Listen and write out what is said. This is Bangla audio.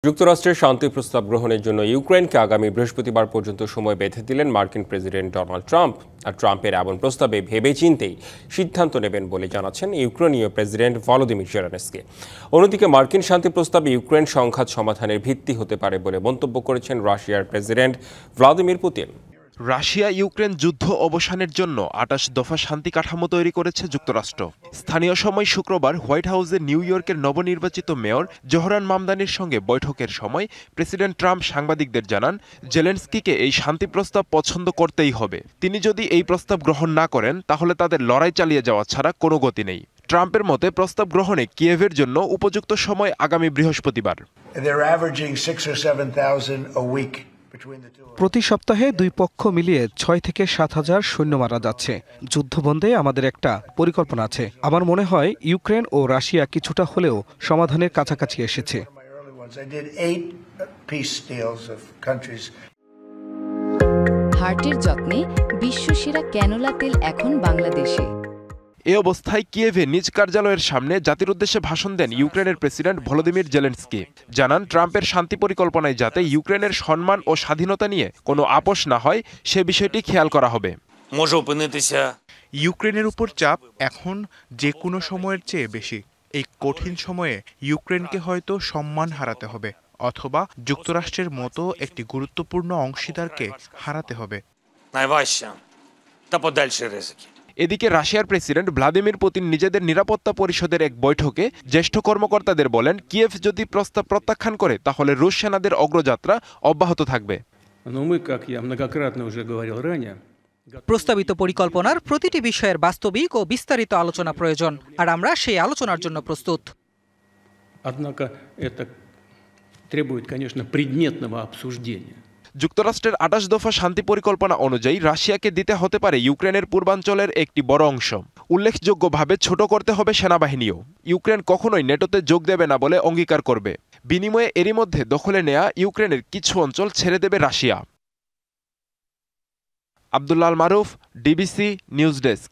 যুক্তরাষ্ট্রের শান্তি প্রস্তাব গ্রহণের জন্য ইউক্রেনকে আগামী বৃহস্পতিবার পর্যন্ত সময় বেঁধে দিলেন মার্কিন প্রেসিডেন্ট ডোনাল্ড ট্রাম্প। আর ট্রাম্পের এমন প্রস্তাবে ভেবেচিন্তেই সিদ্ধান্ত নেবেন বলে জানাচ্ছেন ইউক্রেনীয় প্রেসিডেন্ট ভলোদিমির জেলেনস্কি। অন্যদিকে মার্কিন শান্তি প্রস্তাব ইউক্রেন সংঘাত সমাধানের ভিত্তি হতে পারে বলে মন্তব্য করেছেন রাশিয়ার president Vladimir Putin. Russia Ukraine যুদ্ধ অবসানের জন্য ২৮ দফা শান্তি কাঠামো তৈরি করেছে যুক্তরাষ্ট্র। স্থানীয় সময় শুক্রবার হোয়াইট হাউসে নিউ ইয়র্কের নবনির্বাচিত মেয়র জোহরান মামদানির সঙ্গে বৈঠকের সময় প্রেসিডেন্ট ট্রাম্প সাংবাদিকদের জানান, জেলেনস্কিকে এই শান্তি প্রস্তাব পছন্দ করতেই হবে। তিনি যদি এই প্রস্তাব গ্রহণ না করেন তাহলে তাদের লড়াই চালিয়ে যাওয়া ছাড়া কোনো গতি নেই। ট্রাম্পের মতে প্রস্তাব গ্রহণে কিয়েভের জন্য উপযুক্ত সময় আগামী বৃহস্পতিবার। প্রতি সপ্তাহে দুই পক্ষ মিলিয়ে ৬ থেকে ৭,০০০ সৈন্য মারা যাচ্ছে। যুদ্ধবন্ধে আমাদের একটা পরিকল্পনা আছে। আমার মনে হয় ইউক্রেন ও রাশিয়া কিছুটা হলেও সমাধানের কাছাকাছি এসেছে। হার্টের যত্নে বিশ্বসেরা ক্যানোলা তেল এখন বাংলাদেশে। এ অবস্থায় কিয়েভে নিজ কার্যালয়ের সামনে জাতির উদ্দেশ্যে ভাষণ দেন ইউক্রেনের প্রেসিডেন্ট ভলোদিমির জেলেনস্কি। জানান, ট্রাম্পের শান্তি পরিকল্পনায় যাতে ইউক্রেনের সম্মান ও স্বাধীনতা নিয়ে কোনো আপোষ না হয় সে বিষয়টি খেয়াল করা হবে। ইউক্রেনের উপর চাপ এখন যে কোনো সময়ের চেয়ে বেশি। এই কঠিন সময়ে ইউক্রেনকে হয়তো সম্মান হারাতে হবে, অথবা যুক্তরাষ্ট্রের মতো একটি গুরুত্বপূর্ণ অংশীদারকে হারাতে হবে। এদিকে রাশিয়ার প্রেসিডেন্ট ভ্লাদিমির পুতিন নিজেদের নিরাপত্তা পরিষদের এক বৈঠকে জ্যেষ্ঠ কর্মকর্তাদের বলেন, কিয়েভ যদি প্রস্তাব প্রত্যাখ্যান করে তাহলে রুশ সেনাদের অগ্রযাত্রা অব্যাহত থাকবে। প্রস্তাবিত পরিকল্পনার প্রতিটি বিষয়ের বাস্তবিক ও বিস্তারিত আলোচনা প্রয়োজন, আর আমরা সেই আলোচনার জন্য প্রস্তুত। যুক্তরাষ্ট্রের ২৮ দফা শান্তি পরিকল্পনা অনুযায়ী রাশিয়াকে দিতে হতে পারে ইউক্রেনের পূর্বাঞ্চলের একটি বড় অংশ। উল্লেখযোগ্যভাবে ছোট করতে হবে সেনাবাহিনীও। ইউক্রেন কখনোই নেটোতে যোগ দেবে না বলে অঙ্গীকার করবে। বিনিময়ে এরই মধ্যে দখলে নেয়া ইউক্রেনের কিছু অঞ্চল ছেড়ে দেবে রাশিয়া। আব্দুল্লাহ আল মারুফ, ডিবিসি নিউজ ডেস্ক।